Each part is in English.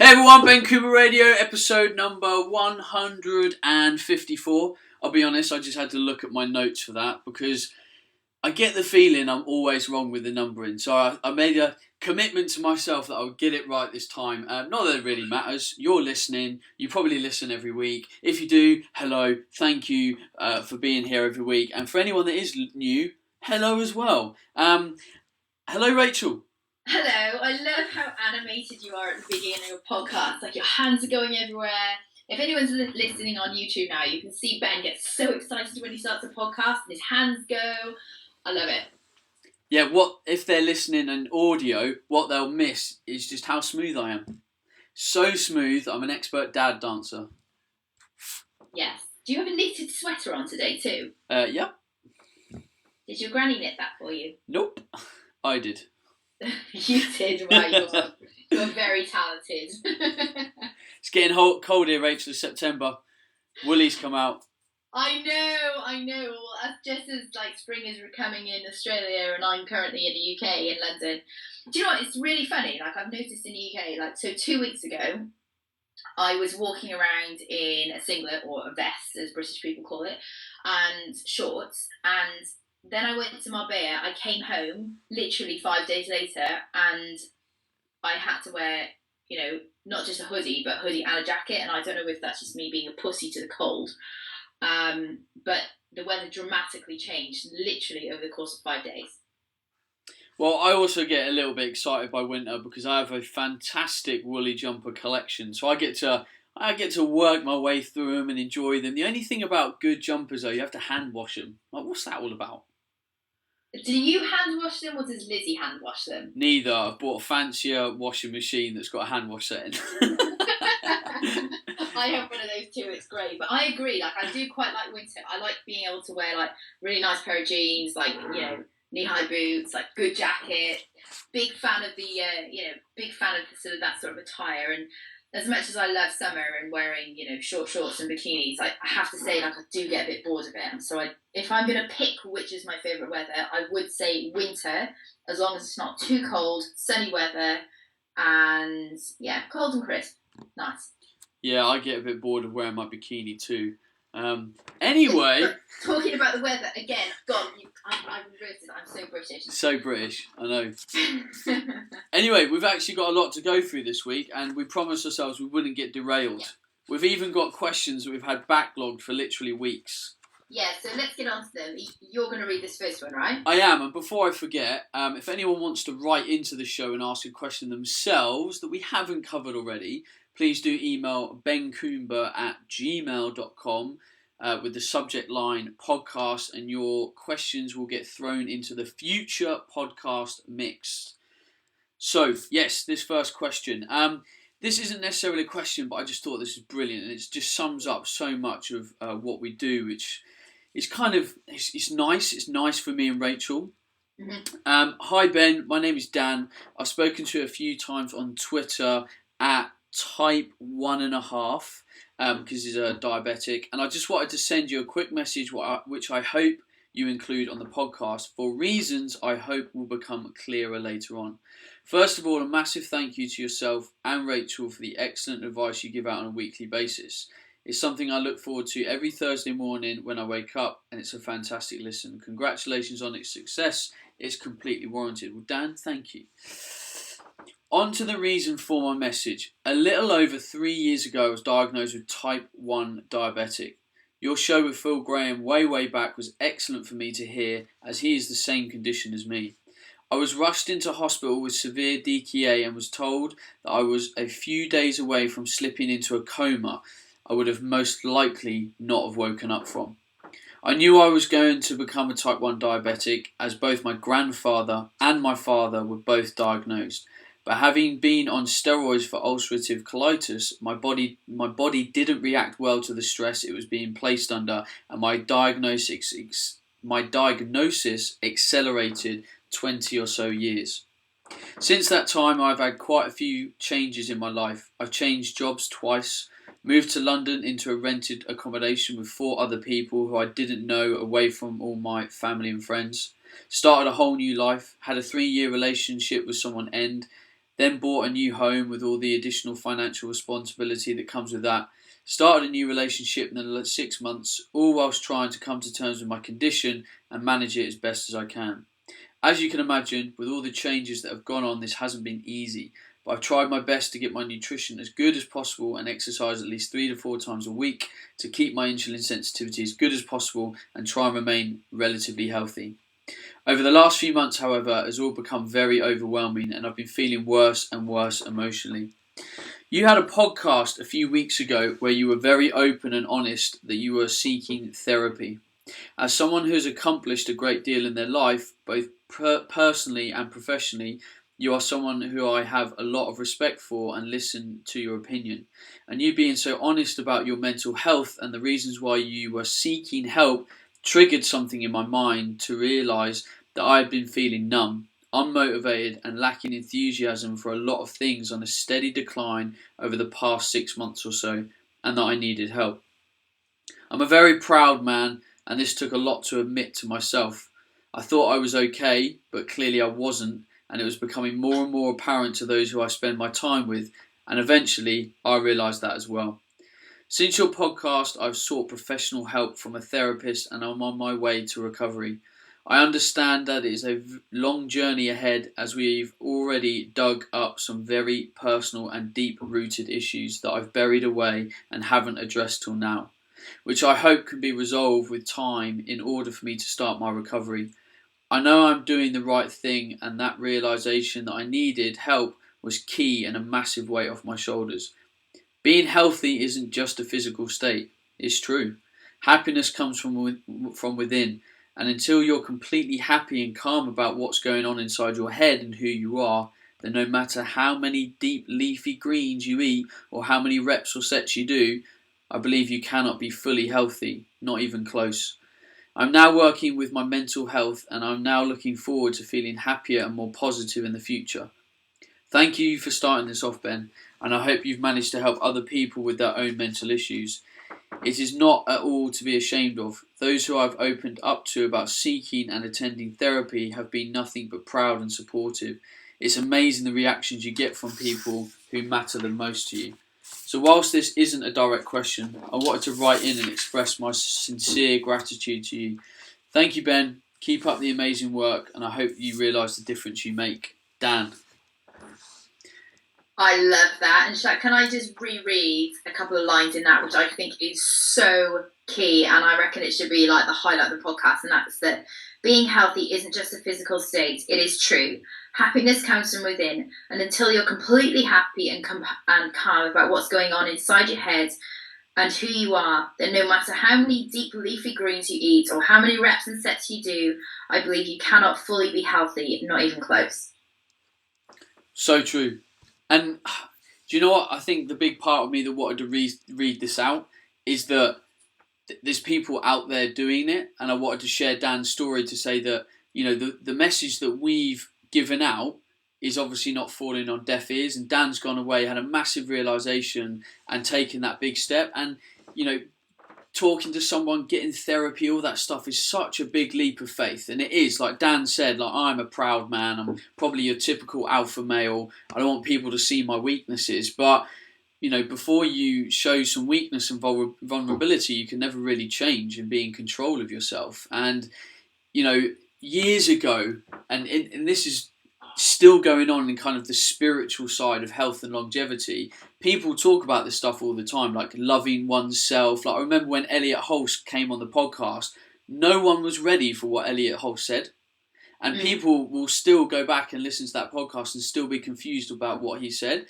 Hey everyone, Ben Coomber Radio, episode number 154. I'll be honest, I just had to look at my notes for that because I get the feeling I'm always wrong with the numbering. So I made a commitment to myself that I would get it right this time. Not that it really matters. You're listening. You probably listen every week. If you do, hello. Thank you for being here every week. And for anyone that is new, hello as well. Hello, Rachel. Hello, I love how animated you are at the beginning of your podcast. Like your hands are going everywhere. If anyone's listening on YouTube now, you can see Ben get so excited when he starts a podcast and his hands go. I love it. Yeah, what if they're listening in audio, what they'll miss is just how smooth I am. So smooth, I'm an expert dad dancer. Yes. Do you have a knitted sweater on today too? Yeah. Did your granny knit that for you? Nope, I did. You did. Wow, you're very talented. It's getting cold here, Rachel. It's September. Woolies come out. I know. Well, just as like spring is coming in Australia, and I'm currently in the UK in London. Do you know what? It's really funny. Like I've noticed in the UK, so 2 weeks ago, I was walking around in a singlet or a vest, as British people call it, and shorts, and then I went to Marbella. I came home literally 5 days later, and I had to wear, not just a hoodie, but a hoodie and a jacket. And I don't know if that's just me being a pussy to the cold, but the weather dramatically changed literally over the course of 5 days. Well, I also get a little bit excited by winter because I have a fantastic woolly jumper collection. So I get to work my way through them and enjoy them. The only thing about good jumpers, though, you have to hand wash them. Like, what's that all about? Do you hand wash them, or does Lizzie hand wash them? Neither. I've bought a fancier washing machine that's got a hand wash setting. I have one of those too. It's great, but I agree. Like I do quite like winter. I like being able to wear like really nice pair of jeans, like knee-high boots, like good jacket. Big fan of the sort of that sort of attire. And as much as I love summer and wearing, short shorts and bikinis, I have to say, I do get a bit bored of it. So if I'm going to pick which is my favourite weather, I would say winter, as long as it's not too cold, sunny weather, and, cold and crisp. Nice. Yeah, I get a bit bored of wearing my bikini too. Anyway. Talking about the weather, again, God, I've reversed it. I'm so British. So British, I know. Anyway, we've actually got a lot to go through this week, and we promised ourselves we wouldn't get derailed. Yeah. We've even got questions that we've had backlogged for literally weeks. Yeah, so let's get on to them. You're going to read this first one, right? I am, and before I forget, if anyone wants to write into the show and ask a question themselves that we haven't covered already, please do email bencoomber@gmail.com with the subject line podcast, and your questions will get thrown into the future podcast mix. So, yes, this first question. This isn't necessarily a question, but I just thought this is brilliant, and it just sums up so much of what we do, which is it's nice. It's nice for me and Rachel. Mm-hmm. Hi, Ben. My name is Dan. I've spoken to you a few times on Twitter at type 1.5 because he's a diabetic, and I just wanted to send you a quick message which I hope you include on the podcast for reasons I hope will become clearer later on. First of all, a massive thank you to yourself and Rachel for the excellent advice you give out on a weekly basis. It's something I look forward to every Thursday morning when I wake up, and it's a fantastic listen. Congratulations on its success. It's completely warranted. Well, Dan, thank you. On to the reason for my message. A little over 3 years ago, I was diagnosed with type 1 diabetic. Your show with Phil Graham way back was excellent for me to hear, as he is the same condition as me. I was rushed into hospital with severe DKA and was told that I was a few days away from slipping into a coma I would have most likely not have woken up from. I knew I was going to become a type 1 diabetic, as both my grandfather and my father were both diagnosed. But having been on steroids for ulcerative colitis, my body didn't react well to the stress it was being placed under, and my diagnosis accelerated 20 or so years. Since that time, I've had quite a few changes in my life. I've changed jobs twice, moved to London into a rented accommodation with 4 other people who I didn't know, away from all my family and friends. Started a whole new life, had a 3-year relationship with someone end, Then bought a new home with all the additional financial responsibility that comes with that. Started a new relationship in the 6 months, all whilst trying to come to terms with my condition and manage it as best as I can. As you can imagine, with all the changes that have gone on, this hasn't been easy, but I've tried my best to get my nutrition as good as possible and exercise at least 3 to 4 times a week to keep my insulin sensitivity as good as possible and try and remain relatively healthy. Over the last few months, however, it has all become very overwhelming and I've been feeling worse and worse emotionally. You had a podcast a few weeks ago where you were very open and honest that you were seeking therapy. As someone who has accomplished a great deal in their life, both personally and professionally, you are someone who I have a lot of respect for and listen to your opinion. And you being so honest about your mental health and the reasons why you were seeking help triggered something in my mind to realise that I had been feeling numb, unmotivated and lacking enthusiasm for a lot of things on a steady decline over the past 6 months or so, and that I needed help. I'm a very proud man, and this took a lot to admit to myself. I thought I was okay, but clearly I wasn't, and it was becoming more and more apparent to those who I spend my time with, and eventually I realised that as well. Since your podcast, I've sought professional help from a therapist and I'm on my way to recovery. I understand that it is a long journey ahead as we've already dug up some very personal and deep-rooted issues that I've buried away and haven't addressed till now, which I hope can be resolved with time in order for me to start my recovery. I know I'm doing the right thing, and that realisation that I needed help was key and a massive weight off my shoulders. Being healthy isn't just a physical state, it's true. Happiness comes from within, and until you're completely happy and calm about what's going on inside your head and who you are, then no matter how many deep leafy greens you eat or how many reps or sets you do, I believe you cannot be fully healthy, not even close. I'm now working with my mental health and I'm now looking forward to feeling happier and more positive in the future. Thank you for starting this off, Ben, and I hope you've managed to help other people with their own mental issues. It is not at all to be ashamed of. Those who I've opened up to about seeking and attending therapy have been nothing but proud and supportive. It's amazing the reactions you get from people who matter the most to you. So whilst this isn't a direct question, I wanted to write in and express my sincere gratitude to you. Thank you, Ben. Keep up the amazing work, and I hope you realise the difference you make. Dan. I love that. And can I just reread a couple of lines in that, which I think is so key, and I reckon it should be like the highlight of the podcast, and that's that being healthy isn't just a physical state, it is true. Happiness comes from within, and until you're completely happy and calm about what's going on inside your head and who you are, then no matter how many deep leafy greens you eat or how many reps and sets you do, I believe you cannot fully be healthy, not even close. So true. And do you know what? I think the big part of me that wanted to read this out is that there's people out there doing it, and I wanted to share Dan's story to say that, you know, the message that we've given out is obviously not falling on deaf ears, and Dan's gone away, had a massive realisation and taken that big step. And, you know, talking to someone, getting therapy, all that stuff is such a big leap of faith. And it is, like Dan said, like, I'm a proud man. I'm probably your typical alpha male. I don't want people to see my weaknesses. But, you know, before you show some weakness and vulnerability, you can never really change and be in control of yourself. And, you know, years ago, and this is still going on in kind of the spiritual side of health and longevity, people talk about this stuff all the time, like loving oneself. Like, I remember when Elliot Hulse came on the podcast, no one was ready for what Elliot Hulse said. And people will still go back and listen to that podcast and still be confused about what he said.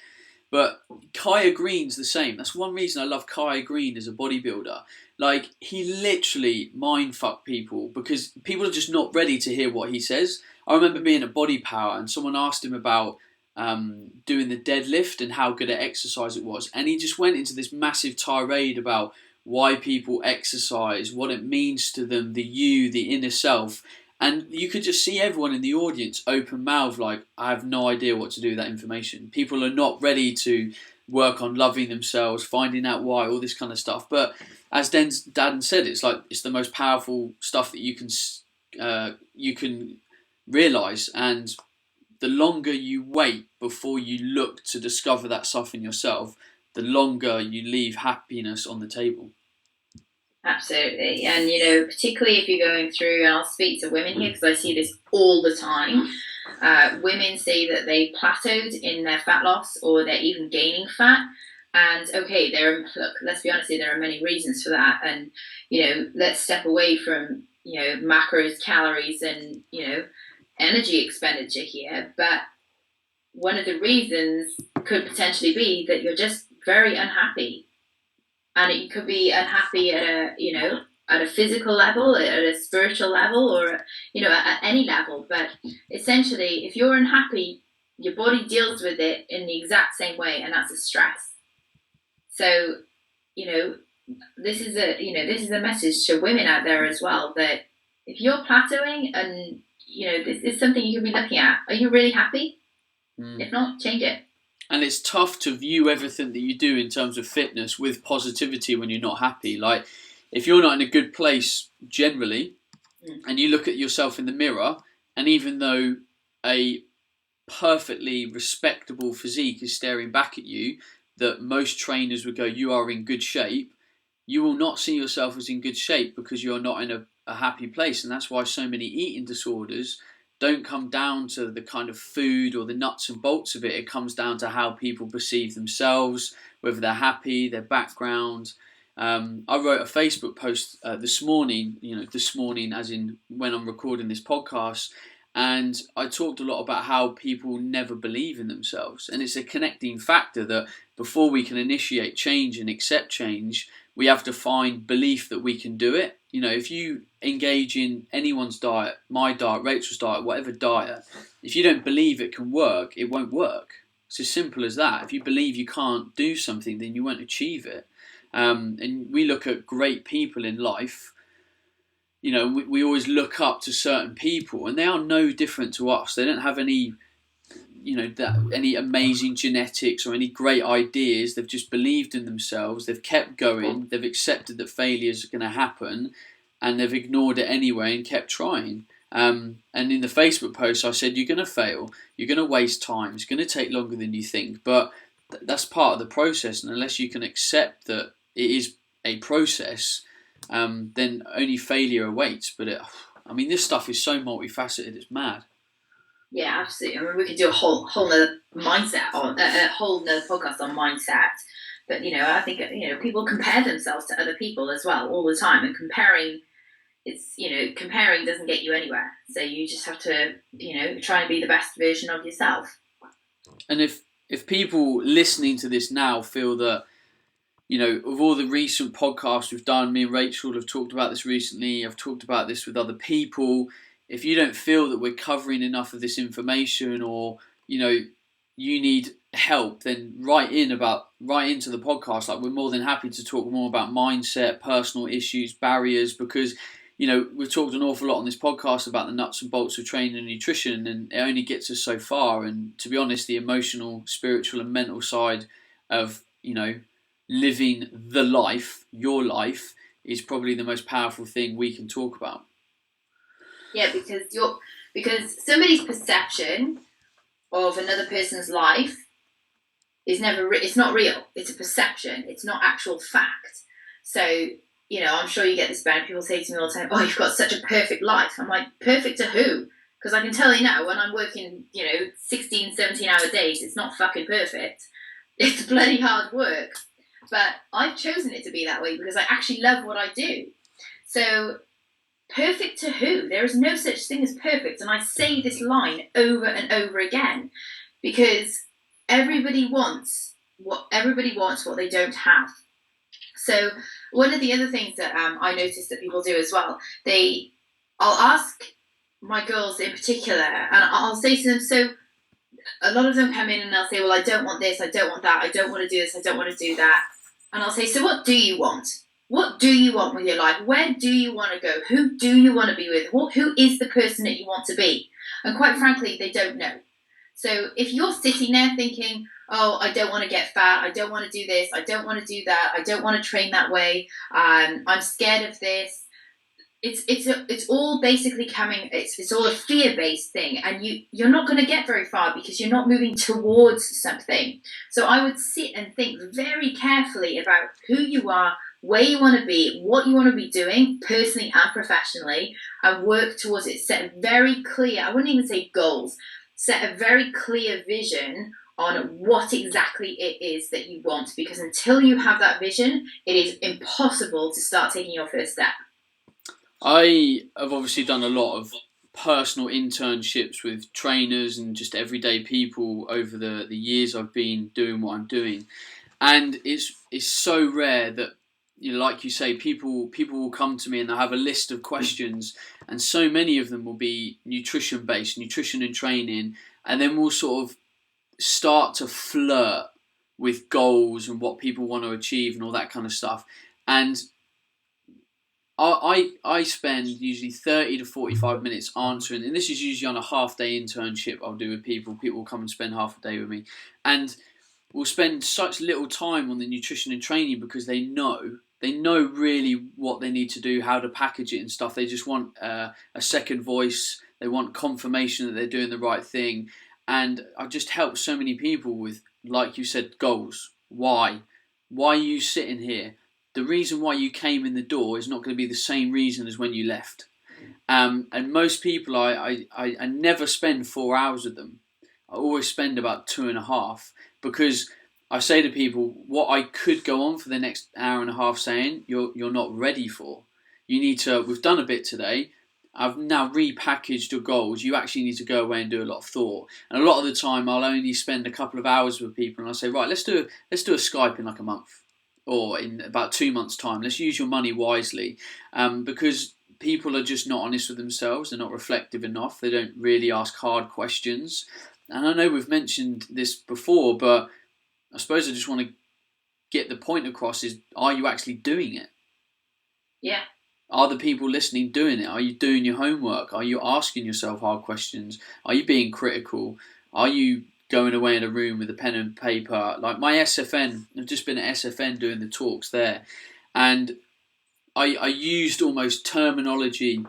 But Kaya Green's the same. That's one reason I love Kaya Green as a bodybuilder. Like, he literally mindfuck people because people are just not ready to hear what he says. I remember being at Body Power and someone asked him about doing the deadlift and how good at exercise it was. And he just went into this massive tirade about why people exercise, what it means to them, the inner self. And you could just see everyone in the audience open mouth like, I have no idea what to do with that information. People are not ready to work on loving themselves, finding out why, all this kind of stuff. But as Dan said, it's like it's the most powerful stuff that you can realise. And the longer you wait before you look to discover that stuff in yourself, the longer you leave happiness on the table. Absolutely. And, particularly if you're going through, and I'll speak to women here because I see this all the time. Women say that they plateaued in their fat loss or they're even gaining fat. And okay, let's be honest here, there are many reasons for that. And, let's step away from, macros, calories, and, energy expenditure here. But one of the reasons could potentially be that you're just very unhappy. And you could be unhappy at a physical level, at a spiritual level, or, at any level. But essentially, if you're unhappy, your body deals with it in the exact same way, and that's a stress. So, this is a message to women out there as well, that if you're plateauing and, this is something you could be looking at. Are you really happy? If not, change it. And it's tough to view everything that you do in terms of fitness with positivity when you're not happy. Like, if you're not in a good place generally, and you look at yourself in the mirror, and even though a perfectly respectable physique is staring back at you, that most trainers would go, you are in good shape, you will not see yourself as in good shape because you're not in a happy place. And that's why so many eating disorders don't come down to the kind of food or the nuts and bolts of it. It comes down to how people perceive themselves, whether they're happy, their background. I wrote a Facebook post this morning, this morning as in when I'm recording this podcast, and I talked a lot about how people never believe in themselves. And it's a connecting factor that before we can initiate change and accept change, we have to find belief that we can do it. If you engage in anyone's diet, my diet, Rachel's diet, whatever diet, if you don't believe it can work, it won't work. It's as simple as that. If you believe you can't do something, then you won't achieve it. And we look at great people in life. We always look up to certain people, and they are no different to us. They don't have any any amazing genetics or any great ideas. They've just believed in themselves. They've kept going. They've accepted that failure is going to happen, and they've ignored it anyway and kept trying. And in the Facebook post, I said, you're going to fail. You're going to waste time. It's going to take longer than you think, but that's part of the process. And unless you can accept that it is a process, then only failure awaits. But this stuff is so multifaceted. It's mad. Yeah, absolutely. We could do a whole nother mindset on a whole nother podcast on mindset. But I think people compare themselves to other people as well all the time, and comparing doesn't get you anywhere. So you just have to try and be the best version of yourself. And if people listening to this now feel that of all the recent podcasts we've done, me and Rachel have talked about this recently. I've talked about this with other people. If you don't feel that we're covering enough of this information, or you need help, then write into the podcast. Like, we're more than happy to talk more about mindset, personal issues, barriers, because we've talked an awful lot on this podcast about the nuts and bolts of training and nutrition, and it only gets us so far. And to be honest, the emotional, spiritual, and mental side of living the life, your life, is probably the most powerful thing we can talk about. Yeah, because somebody's perception of another person's life is it's not real. It's a perception. It's not actual fact. So, I'm sure you get this bad. People say to me all the time, oh, you've got such a perfect life. I'm like, perfect to who? Because I can tell you now, when I'm working, 16, 17-hour days, it's not fucking perfect. It's bloody hard work. But I've chosen it to be that way because I actually love what I do. So, perfect to who? There is no such thing as perfect. And I say this line over and over again because everybody wants what they don't have. So one of the other things that I noticed that people do as well, I'll ask my girls in particular, and I'll say to them, so a lot of them come in and they'll say, well, I don't want this, I don't want that, I don't want to do this, I don't want to do that. And I'll say, so what do you want? What do you want with your life? Where do you want to go? Who do you want to be with? Who is the person that you want to be? And quite frankly, they don't know. So if you're sitting there thinking, oh, I don't want to get fat, I don't want to do this, I don't want to do that, I don't want to train that way, I'm scared of this, it's all basically coming. It's all a fear-based thing, and you're not going to get very far because you're not moving towards something. So I would sit and think very carefully about who you are, where you want to be, what you want to be doing personally and professionally, and work towards it. Set a very clear, I wouldn't even say goals, set a very clear vision on what exactly it is that you want, because until you have that vision, it is impossible to start taking your first step. I have obviously done a lot of personal internships with trainers and just everyday people over the years I've been doing what I'm doing, and it's so rare that, you know, like you say, people will come to me and they'll have a list of questions, and so many of them will be nutrition based, nutrition and training, and then we'll sort of start to flirt with goals and what people want to achieve and all that kind of stuff. And I spend usually 30 to 45 minutes answering, and this is usually on a half-day internship I'll do with people. People will come and spend half a day with me, and we'll spend such little time on the nutrition and training because they know really what they need to do, how to package it and stuff. They just want a second voice. They want confirmation that they're doing the right thing. And I just help so many people with, like you said, goals. Why are you sitting here? The reason why you came in the door is not going to be the same reason as when you left. And most people, I never spend 4 hours with them. I always spend about 2.5, because I say to people, what I could go on for the next hour and a half saying, you're not ready for. You need to, we've done a bit today. I've now repackaged your goals. You actually need to go away and do a lot of thought. And a lot of the time, I'll only spend a couple of hours with people, and I'll say, right, let's do a Skype in like a month, or in about 2 months' time. Let's use your money wisely, because people are just not honest with themselves. They're not reflective enough. They don't really ask hard questions. And I know we've mentioned this before, but I suppose I just want to get the point across is, are you actually doing it? Yeah. Are the people listening doing it? Are you doing your homework? Are you asking yourself hard questions? Are you being critical? Are you going away in a room with a pen and paper? Like my SFN, I've just been at SFN doing the talks there, and I used almost terminology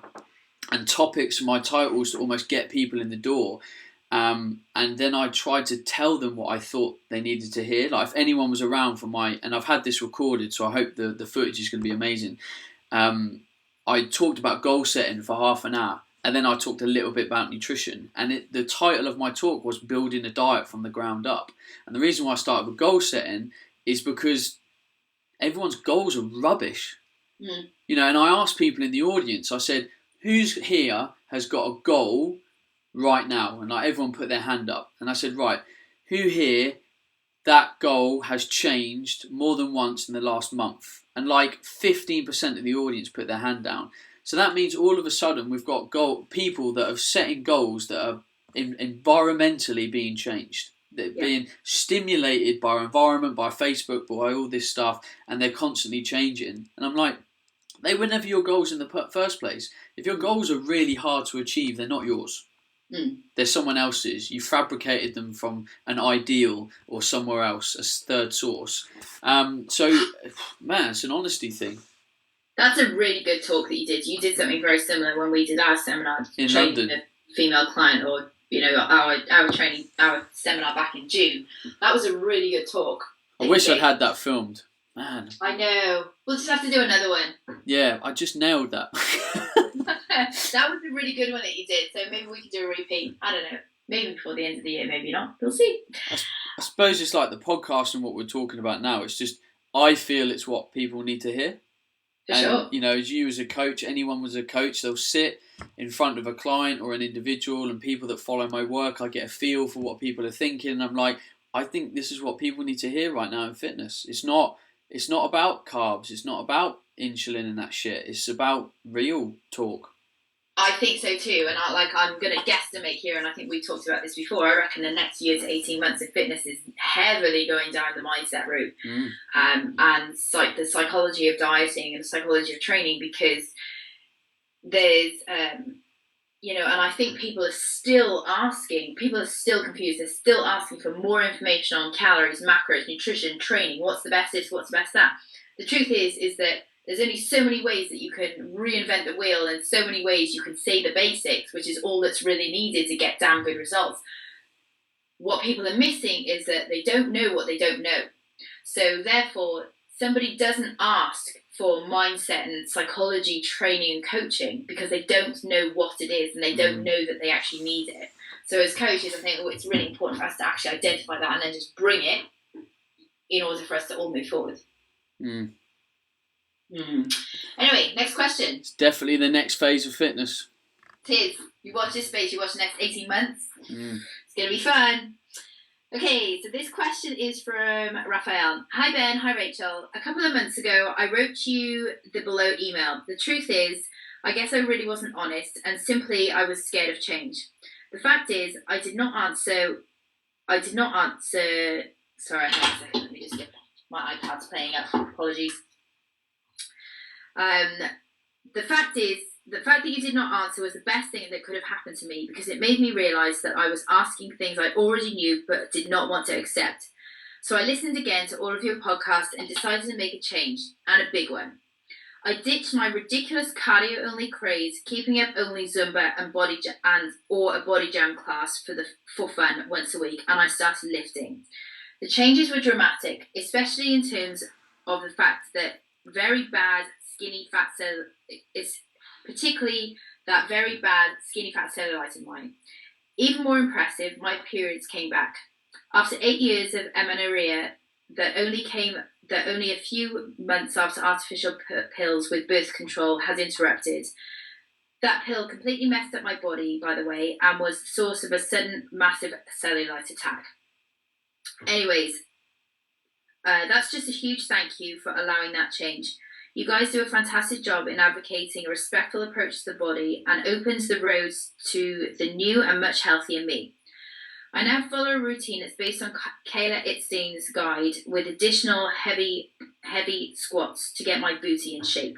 and topics in my titles to almost get people in the door. And then I tried to tell them what I thought they needed to hear. Like if anyone was around for and I've had this recorded, so I hope the footage is going to be amazing. I talked about goal setting for half an hour, and then I talked a little bit about nutrition. And the title of my talk was Building a Diet from the Ground Up. And the reason why I started with goal setting is because everyone's goals are rubbish. Mm. You know, and I asked people in the audience, I said, who's here has got a goal right now? And like everyone put their hand up. And I said, right, who here, that goal has changed more than once in the last month? And like 15% of the audience put their hand down. So that means all of a sudden we've got people that are setting goals that are environmentally being changed. They're being stimulated by our environment, by Facebook, by all this stuff, and they're constantly changing. And I'm like, they were never your goals in the first place. If your goals are really hard to achieve, they're not yours. Mm. They're someone else's. You fabricated them from an ideal or somewhere else, a third source. So, man, it's an honesty thing. That's a really good talk that you did. You did something very similar when we did our seminar in training London. A female client, or our seminar back in June. That was a really good talk. I wish I'd had that filmed. Man. I know. We'll just have to do another one. Yeah, I just nailed that. That was a really good one that you did. So maybe we could do a repeat. I don't know. Maybe before the end of the year, maybe not. We'll see. I suppose it's like the podcast and what we're talking about now. It's just, I feel it's what people need to hear. Sure. You know, as you as a coach, anyone was a coach, they'll sit in front of a client or an individual, and people that follow my work, I get a feel for what people are thinking. And I'm like, I think this is what people need to hear right now in fitness. It's not about carbs. It's not about insulin and that shit. It's about real talk. I think so too, and I'm going to guesstimate here, and I think we talked about this before. I reckon the next year to 18 months in fitness is heavily going down the mindset route, and the psychology of dieting and the psychology of training, because there's, and I think people are still confused. They're still asking for more information on calories, macros, nutrition, training. What's the best this? What's the best that? The truth is that There's only so many ways that you can reinvent the wheel, and so many ways you can say the basics, which is all that's really needed to get damn good results. What people are missing is that they don't know what they don't know. So therefore, somebody doesn't ask for mindset and psychology training and coaching because they don't know what it is and they don't know that they actually need it. So as coaches, I think it's really important for us to actually identify that and then just bring it in order for us to all move forward. Anyway, next question. It's definitely the next phase of fitness. It is. You watch this space, you watch the next 18 months. It's going to be fun. Okay, so this question is from Raphael. Hi Ben, hi Rachel. A couple of months ago, I wrote you the below email. The truth is, I guess I really wasn't honest, and simply I was scared of change. The fact is, I did not answer. Sorry, hang on a second. Let me just get my iPad's playing up. Apologies. The fact that you did not answer was the best thing that could have happened to me because it made me realise that I was asking things I already knew but did not want to accept. So I listened again to all of your podcasts and decided to make a change, and a big one. I ditched my ridiculous cardio-only craze, keeping up only Zumba and or a body jam class for fun once a week, and I started lifting. The changes were dramatic, especially in terms of the fact that very bad skinny fat cellulite in mine. Even more impressive, my periods came back. After 8 years of amenorrhea that only a few months after artificial pills with birth control had interrupted. That pill completely messed up my body, by the way, and was the source of a sudden massive cellulite attack. Anyways, that's just a huge thank you for allowing that change. You guys do a fantastic job in advocating a respectful approach to the body and opens the roads to the new and much healthier me. I now follow a routine that's based on Kayla Itstein's guide with additional heavy squats to get my booty in shape.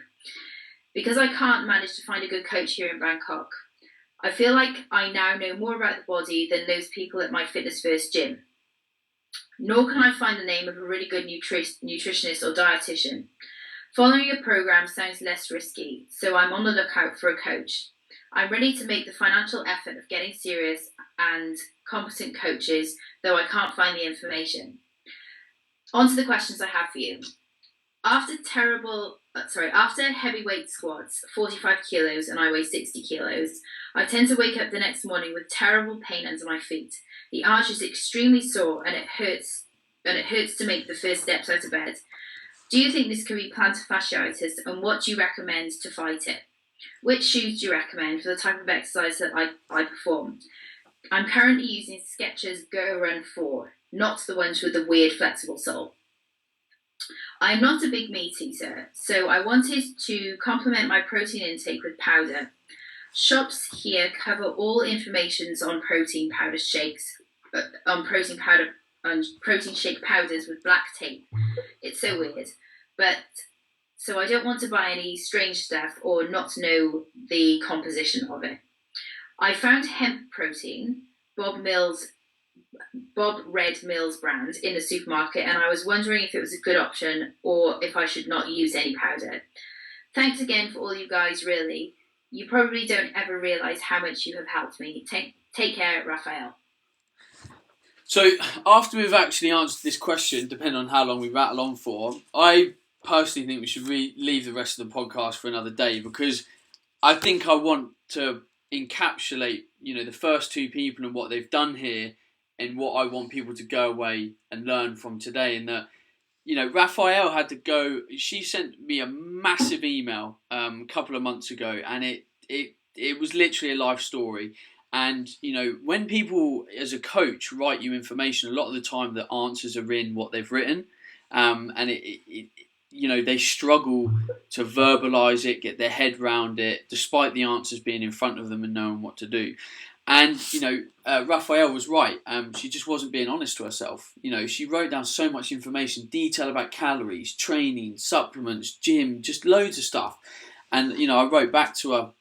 Because I can't manage to find a good coach here in Bangkok, I feel like I now know more about the body than those people at my Fitness First gym. Nor can I find the name of a really good nutritionist or dietitian. Following a program sounds less risky, so I'm on the lookout for a coach. I'm ready to make the financial effort of getting serious and competent coaches, though I can't find the information. On to the questions I have for you. After heavyweight squats, 45 kilos, and I weigh 60 kilos, I tend to wake up the next morning with terrible pain under my feet. The arch is extremely sore and it hurts to make the first steps out of bed. Do you think this could be plantar fasciitis, and what do you recommend to fight it? Which shoes do you recommend for the type of exercise that I perform? I'm currently using Skechers Go Run 4, not the ones with the weird flexible sole. I'm not a big meat eater, so I wanted to complement my protein intake with powder. Shops here cover all information on protein shake powders with black tape. It's so weird, so I don't want to buy any strange stuff or not know the composition of it. I found hemp protein, Bob Red Mills brand, in the supermarket, and I was wondering if it was a good option or if I should not use any powder. Thanks again for all you guys, really. You probably don't ever realise how much you have helped me. Take care, Raphael. So after we've actually answered this question, depending on how long we rattle on for, I personally think we should leave the rest of the podcast for another day, because I think I want to encapsulate, the first two people and what they've done here and what I want people to go away and learn from today. And that, Raphael had to go. She sent me a massive email a couple of months ago, and it was literally a life story. And, when people as a coach write you information, a lot of the time the answers are in what they've written. And they struggle to verbalise it, get their head round it, despite the answers being in front of them and knowing what to do. And, Raphael was right. She just wasn't being honest to herself. She wrote down so much information, detail about calories, training, supplements, gym, just loads of stuff. And, I wrote back to her,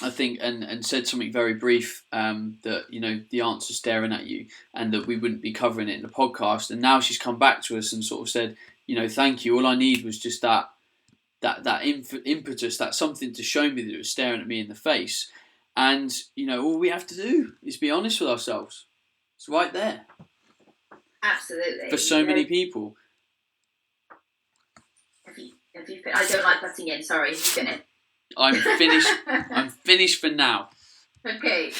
I think, and said something very brief, that, the answer's staring at you and that we wouldn't be covering it in the podcast. And now she's come back to us and sort of said, thank you. All I need was just that impetus, that something to show me that it was staring at me in the face. And all we have to do is be honest with ourselves. It's right there. Absolutely. For so many people. I don't like butting in. Sorry, you finish. I'm finished. I'm finished for now. Okay.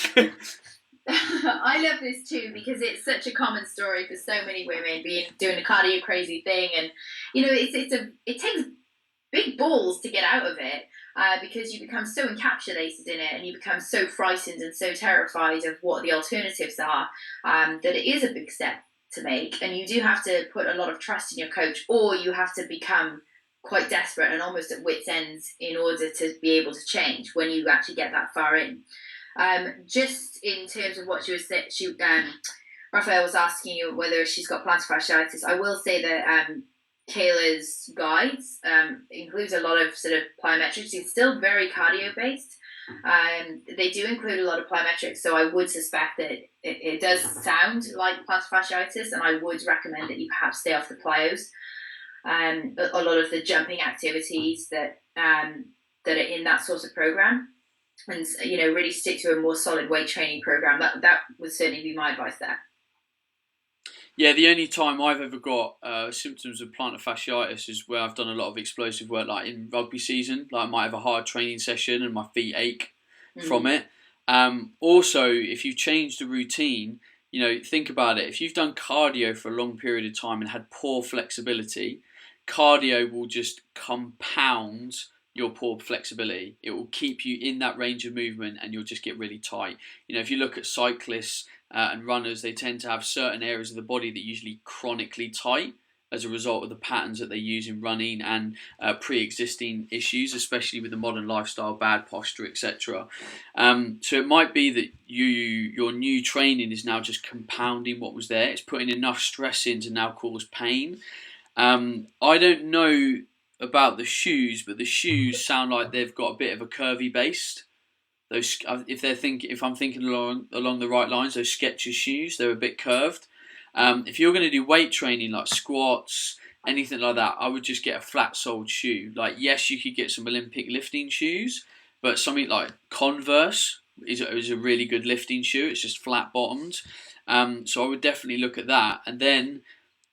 I love this too because it's such a common story for so many women doing a cardio crazy thing, and it takes big balls to get out of it because you become so encapsulated in it and you become so frightened and so terrified of what the alternatives are that it is a big step to make, and you do have to put a lot of trust in your coach, or you have to become quite desperate and almost at wit's ends in order to be able to change when you actually get that far in. Just in terms of what she was saying, Raphael was asking you whether she's got plantar fasciitis. I will say that Kayla's guides includes a lot of sort of plyometrics. It's still very cardio based. They do include a lot of plyometrics, so I would suspect that it does sound like plantar fasciitis, and I would recommend that you perhaps stay off the plyos. A lot of the jumping activities that are in that sort of program, and really stick to a more solid weight training program. That would certainly be my advice there. Yeah, the only time I've ever got symptoms of plantar fasciitis is where I've done a lot of explosive work, like in rugby season. Like I might have a hard training session and my feet ache from it. Also, if you've changed the routine, think about it. If you've done cardio for a long period of time and had poor flexibility, cardio will just compound your poor flexibility. It will keep you in that range of movement and you'll just get really tight. If you look at cyclists and runners, they tend to have certain areas of the body that are usually chronically tight as a result of the patterns that they use in running and pre-existing issues, especially with the modern lifestyle, bad posture, etc. So it might be that your new training is now just compounding what was there. It's putting enough stress in to now cause pain. I don't know about the shoes, but the shoes sound like they've got a bit of a curvy base. Those, if I'm thinking along the right lines, those Skechers shoes, they're a bit curved. If you're going to do weight training like squats, anything like that, I would just get a flat-soled shoe. Like, yes, you could get some Olympic lifting shoes, but something like Converse is a really good lifting shoe. It's just flat-bottomed. So I would definitely look at that. And then,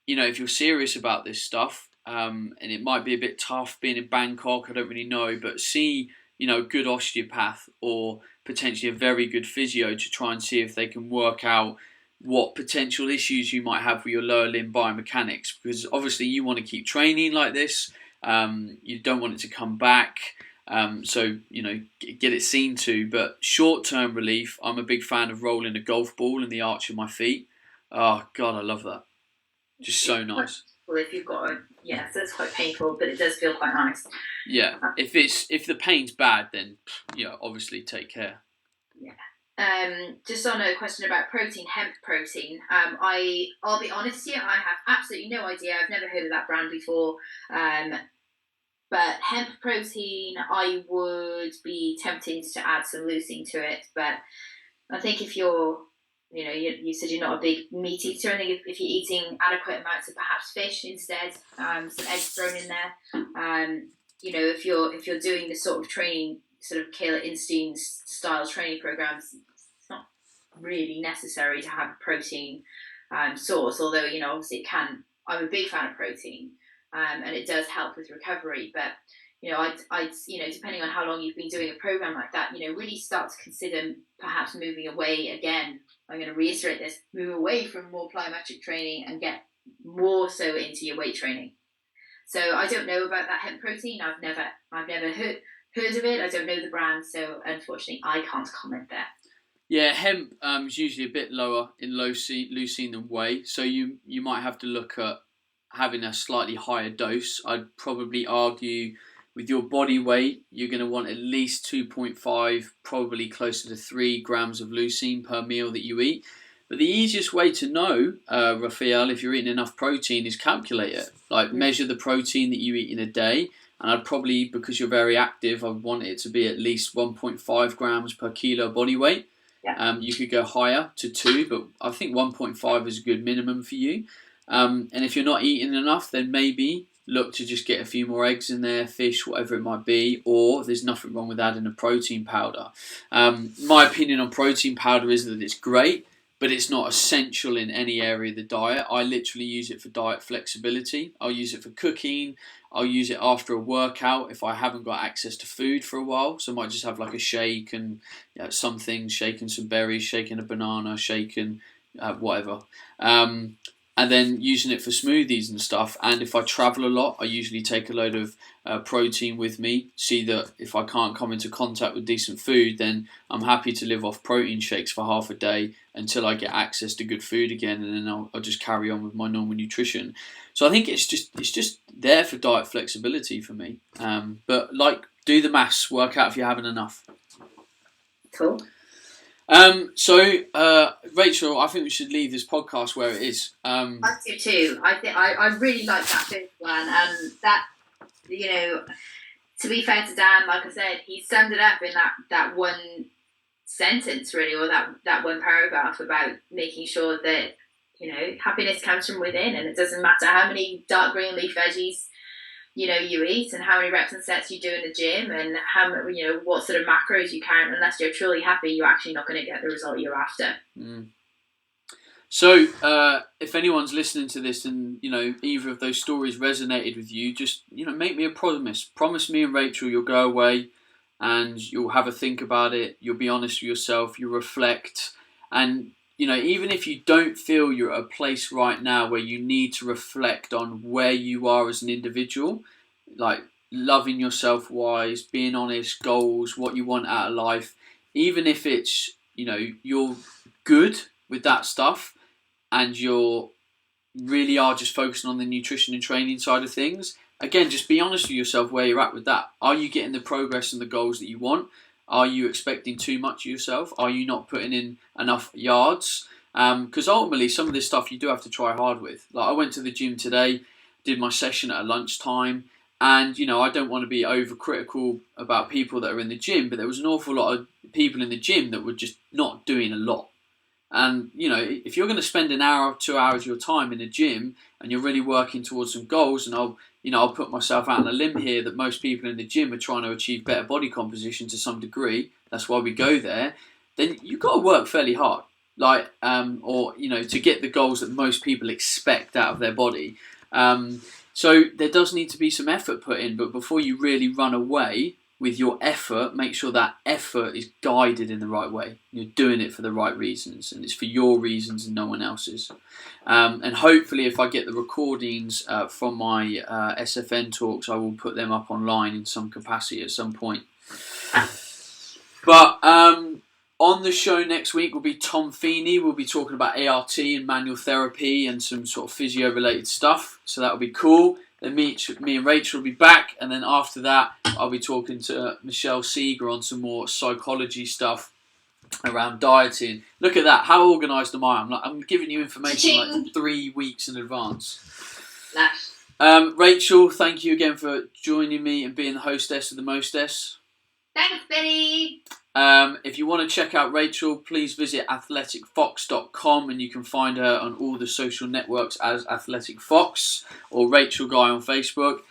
if you're serious about this stuff, and it might be a bit tough being in Bangkok, I don't really know, but see, a good osteopath or potentially a very good physio to try and see if they can work out what potential issues you might have with your lower limb biomechanics, because obviously you want to keep training like this. You don't want it to come back. So, get it seen to. But short-term relief, I'm a big fan of rolling a golf ball in the arch of my feet. Oh, God, I love that. Just so nice. Well, if you've got so it's quite painful, but it does feel quite nice. Yeah, if the pain's bad, then obviously take care. Yeah. Just on a question about protein, hemp protein. I'll be honest here, I have absolutely no idea. I've never heard of that brand before. But hemp protein, I would be tempted to add some leucine to it. But I think if you're you said you're not a big meat eater. I think if you're eating adequate amounts of perhaps fish instead, some eggs thrown in there. If you're doing this sort of training, sort of Kayla Instein's style training programs, it's not really necessary to have a protein source. Although obviously it can. I'm a big fan of protein, and it does help with recovery. But I'd depending on how long you've been doing a program like that, really start to consider perhaps moving away again. I'm going to reiterate this: move away from more plyometric training and get more so into your weight training. So I don't know about that hemp protein. I've never heard of it. I don't know the brand, so unfortunately I can't comment there. Yeah, hemp is usually a bit lower in leucine than whey, so you might have to look at having a slightly higher dose. I'd probably argue with your body weight, you're going to want at least 2.5, probably closer to 3 grams of leucine per meal that you eat. But the easiest way to know, Raphael, if you're eating enough protein is calculate it. Like measure the protein that you eat in a day. And I'd probably, because you're very active, I'd want it to be at least 1.5 grams per kilo body weight. Yeah. You could go higher to 2, but I think 1.5 is a good minimum for you. And if you're not eating enough, then maybe look to just get a few more eggs in there, fish, whatever it might be, or there's nothing wrong with adding a protein powder. My opinion on protein powder is that it's great, but it's not essential in any area of the diet. I literally use it for diet flexibility. I'll use it for cooking. I'll use it after a workout if I haven't got access to food for a while. So I might just have like a shake and some things, shaking some berries, shaking a banana, shaking whatever. And then using it for smoothies and stuff. And if I travel a lot, I usually take a load of protein with me. See that if I can't come into contact with decent food, then I'm happy to live off protein shakes for half a day until I get access to good food again, and then I'll just carry on with my normal nutrition. So I think it's just there for diet flexibility for me. But like, do the maths, work out if you're having enough. Cool. Rachel, I think we should leave this podcast where it is. I do too. I really like that first one, and that, to be fair to Dan, like I said, he summed it up in that one sentence really, or that one paragraph about making sure that happiness comes from within, and it doesn't matter how many dark green leaf veggies you eat and how many reps and sets you do in the gym and how what sort of macros you count. Unless you're truly happy, you're actually not going to get the result you're after. So if anyone's listening to this and either of those stories resonated with you, just make me a promise me and Rachel you'll go away and you'll have a think about it, you'll be honest with yourself, you'll reflect, and even if you don't feel you're at a place right now where you need to reflect on where you are as an individual, like loving yourself wise, being honest, goals, what you want out of life, even if it's, you're good with that stuff and you're really are just focusing on the nutrition and training side of things, again, just be honest with yourself where you're at with that. Are you getting the progress and the goals that you want? Are you expecting too much of yourself? Are you not putting in enough yards? Because ultimately, some of this stuff you do have to try hard with. Like I went to the gym today, did my session at lunchtime, and I don't want to be overcritical about people that are in the gym, but there was an awful lot of people in the gym that were just not doing a lot. And if you're going to spend an hour or 2 hours of your time in the gym and you're really working towards some goals, and I'll put myself out on a limb here that most people in the gym are trying to achieve better body composition to some degree. That's why we go there. Then you've got to work fairly hard, to get the goals that most people expect out of their body. So there does need to be some effort put in, but before you really run away with your effort, make sure that effort is guided in the right way. You're doing it for the right reasons, and it's for your reasons and no one else's. And hopefully, if I get the recordings from my SFN talks, I will put them up online in some capacity at some point. But on the show next week will be Tom Feeney. We'll be talking about ART and manual therapy and some sort of physio-related stuff. So that'll be cool. Then me and Rachel will be back, and then after that, I'll be talking to Michelle Seeger on some more psychology stuff around dieting. Look at that! How organised am I? I'm giving you information like 3 weeks in advance. Nice. Rachel, thank you again for joining me and being the hostess of the mostess. Thanks, Benny. If you want to check out Rachel, please visit athleticfox.com, and you can find her on all the social networks as Athletic Fox or Rachel Guy on Facebook.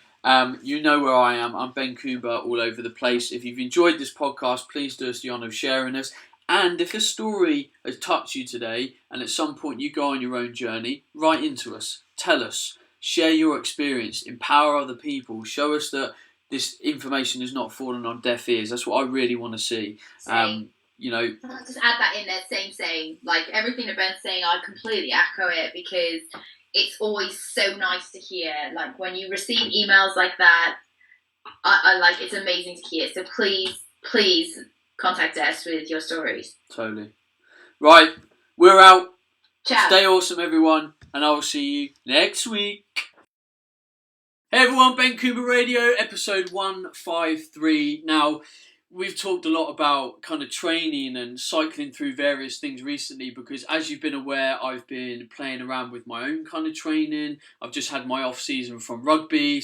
You know where I am. I'm Ben Coomber all over the place. If you've enjoyed this podcast, please do us the honour of sharing us. And if a story has touched you today and at some point you go on your own journey, write into us. Tell us. Share your experience. Empower other people. Show us that this information is not falling on deaf ears. That's what I really want to see. I'll just add that in there, same. Like everything that Ben's saying, I completely echo it, because it's always so nice to hear. Like when you receive emails like that, I like, it's amazing to hear. So please contact us with your stories. Totally. Right, we're out. Ciao. Stay awesome, everyone, and I will see you next week. Hey everyone, Ben Coomber Radio, episode 153. Now, we've talked a lot about kind of training and cycling through various things recently because, as you've been aware, I've been playing around with my own kind of training. I've just had my off season from rugby,